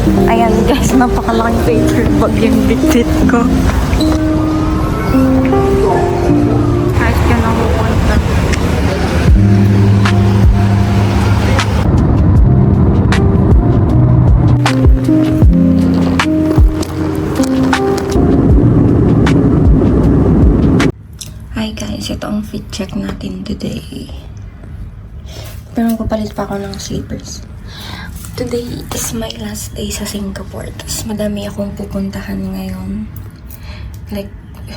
Ayan guys, napakalaking paper bag yung bitbit ko. Kahit yun ang pupunta. Hi guys, ito ang fit check natin today. Pero magpapalit pa ako ng slippers. Today is my last day sa Singapore. Tapos madami akong pupuntahan ngayon. Like,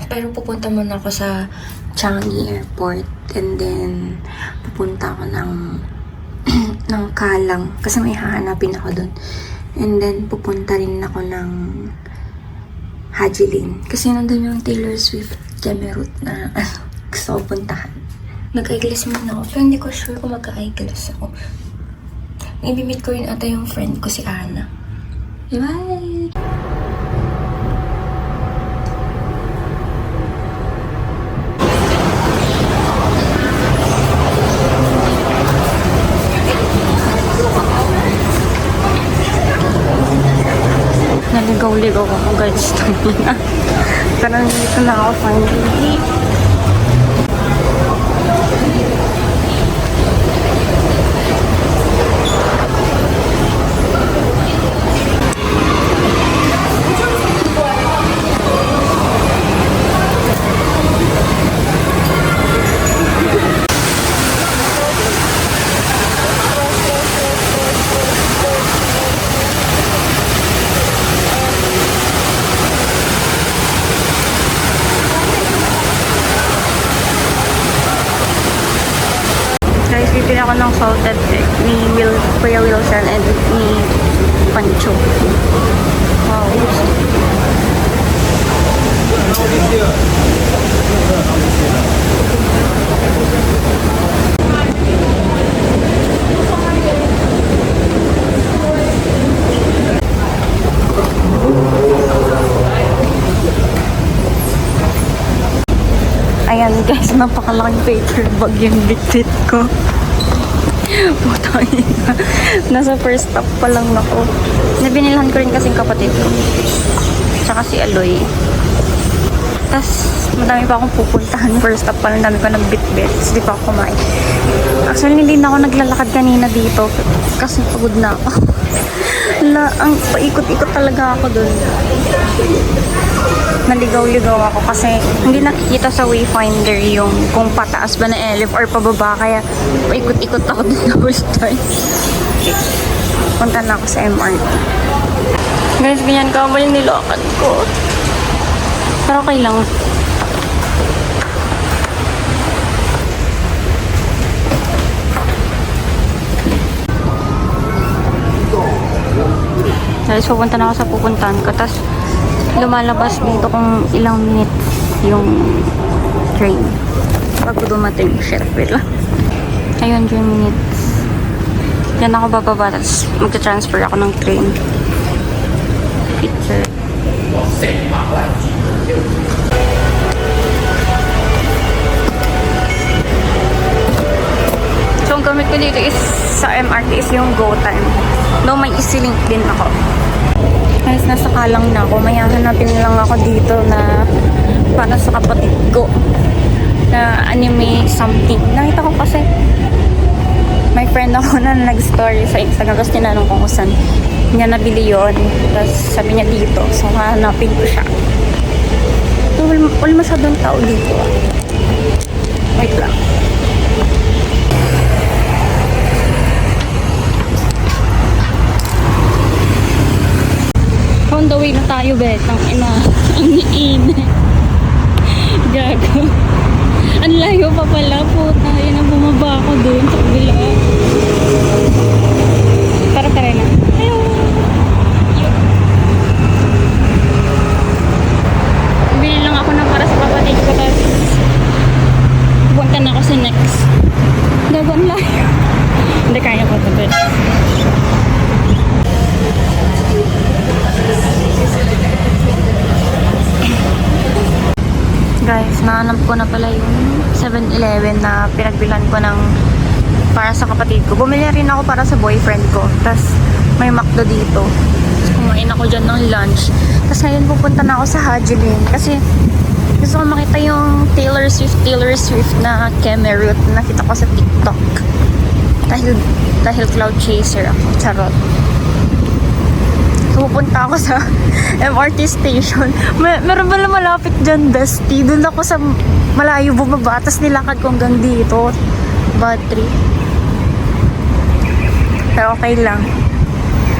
pero pupunta muna ako sa Changi Airport. And then, pupunta ako ng Kalang. Kasi may hahanapin ako dun. And then, pupunta rin ako ng Hajiling. Kasi nandun yung Taylor Swift Demerut na gusto ko puntahan. Nag-eyeglass muna ako. Pero hindi ko sure kung mag-eyeglass ako. Ibimit ko rin ata yung friend ko si Ana. Bye! Naligaw-ligaw ako guys. Pero nandito na ako finally. Bibili ako ng salted egg ni Kuya Wilson and ni Pancho. Wow. Ayan guys, napakalaking paper bag yung bitbit ko. Putang ina. Nasa first stop pa lang ako. Nabinilhan ko rin kasing kapatid ko. Tsaka si Aloy. Tapos, madami pa akong pupuntahan. First stop pa lang, dami ko ng bit-bit. Tapos, di pa ako kumain. Actually, hindi na ako naglalakad kanina dito. Kasi pagod na ako. Ang paikot-ikot talaga ako dun. Naligaw-ligaw ako kasi hindi nakikita sa wayfinder yung kung pataas ba na elef or pababa. Kaya paikot-ikot ako dun na first time. Okay. Punta na ako sa MRT. Guys, ganyan ka ba yung nilakad ko? Pero okay lang. Guys, pupunta na ako sa pupuntahan ko. Tapos, lumalabas dito kung ilang minutes yung train. Bago dumating, shit, wait lang. Ayun, 3 minutes. Yan ako bababa. Tapos, magta-transfer ako ng train. Picture. So, ang gamit ko dito is sa MRT is yung Go Time. No, may EasyLink din ako. Guys, nasa Kalang na ako. May hanapin lang ako dito na para sa kapatid ko na anime something. Nakita ko kasi may friend ako na nag-story sa Instagram. Tapos tinanong ko kung saan niya nabili yun. Tapos sabi niya dito. So, hanapin ko siya. So, wala masyadong tao dito. Wait lang. On the way na tayo, betang ina. Ang iinit. Gago. Ang layo pa pala po. Tayo na bumaba ako doon sa kabila. Tara na. Hello. Bili lang ako na para sa kapatid ko. Tapos pupunta na ako sa next. Gago, ang layo. Hindi, kaya ko ito. Guys, nahanap ko na pala yung 7-Eleven na pinagbilan ko ng para sa kapatid ko. Bumili rin ako para sa boyfriend ko. Tapos may McDo dito. Kumain ako dyan ng lunch. Tapos ngayon pupunta na ako sa Hajiling. Kasi gusto ko makita yung Taylor Swift na camera route na nakita ko sa TikTok. Dahil cloud chaser ako. Charot. So, pupunta ako sa MRT station. Meron ba na malapit dyan, Dusty? Doon ako sa malayo bumaba. Tapos nilakad ko hanggang dito. Bad trip. Pero okay lang.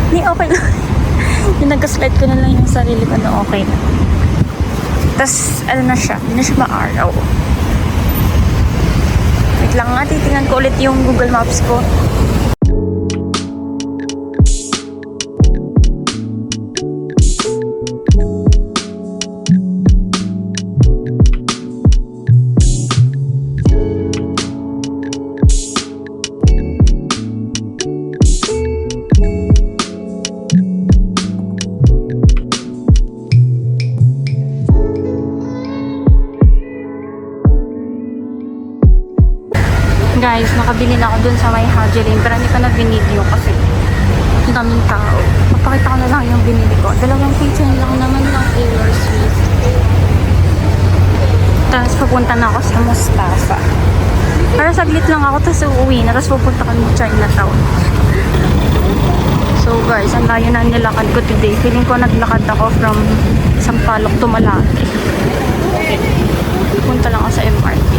Hindi, okay lang. Yung nag-slide ko na lang yung sarili ko na okay na. Tapos, ano na siya. Hindi na siya maaraw. Wait lang nga, titingnan ko ulit yung Google Maps ko. Guys, nakabili na ako dun sa may Hajiling pero hindi ko na binidyo kasi ang daming tao. Papakita ko na lang yung binili ko. 2 pizza lang naman ng Taylor Swift. Tapos pupunta na ako sa Mustafa. Pero saglit lang ako tapos uuwi na. Tapos pupunta kami sa Chinatown. So guys, ang layo na nilakad ko today. Feeling ko naglakad ako from Sampaloc to Malate. Pupunta lang ako sa MRT.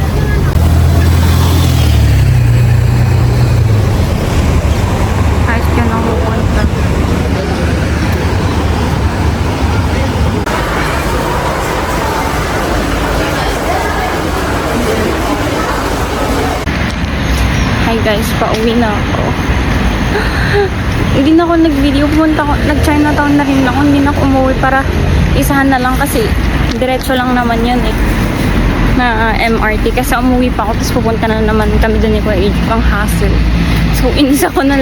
Kahit yun ang pupunta. Hi guys, pauwi na ako. Hindi na ako nag-video. Pumunta ako, nag-Chinatown na rin ako. Hindi na ako umuwi para isahan na lang kasi diretso lang naman yun eh. Na MRT. Kasi umuwi pa ako tapos pupunta na naman kami doon ni Kuya Age pang hassle. So, inisa ko na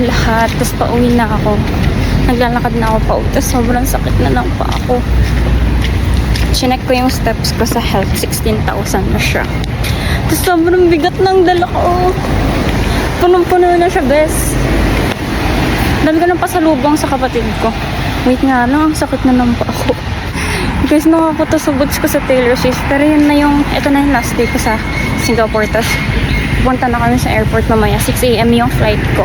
lahat. Tapos pauwi na ako. Naglalakad na ako pa. Tapos sobrang sakit na lang pa ako. Chinek ko yung steps ko sa health. 16,000 na siya. Tapos sobrang bigat ng dala ko. Punong-puno na siya, bes. Dami ko ng pasalubong sa kapatid ko. Wait nga lang, ang sakit na lang pa ako. Guys, nakakatasubots ko sa Taylor Swift. Pero yun na yung, ito na yung last day ko sa Singapore. Tapos pupunta na kami sa airport mamaya. 6 AM yung flight ko.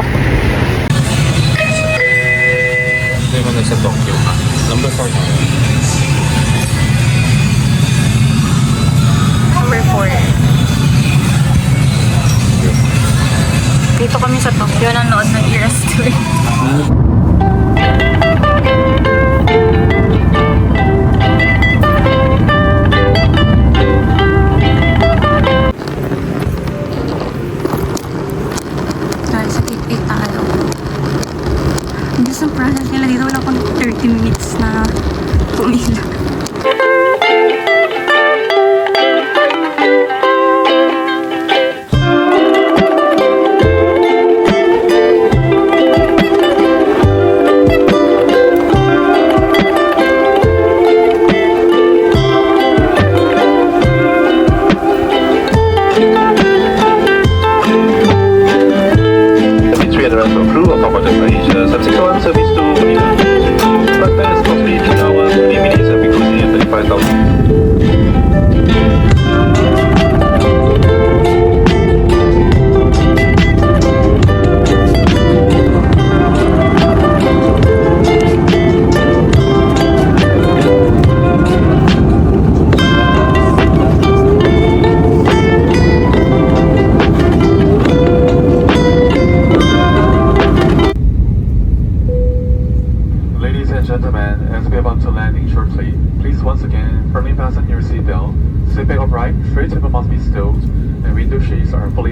Ito yung nasa Tokyo ha. Number 4 tayo. Number 4. Dito kami sa Tokyo, nanood ng Eras Tour. Dahil sa Gateway tayo. Hindi sa process nila dito, wala akong 30 minutes na pumila. Subsequent service to Manila. But that is costly in our 3 minutes because we have 35,000. Ladies and gentlemen, as we are about to landing shortly, please once again firmly fasten your seatbelt. Sit back upright, tray table must be stowed, and window shades are fully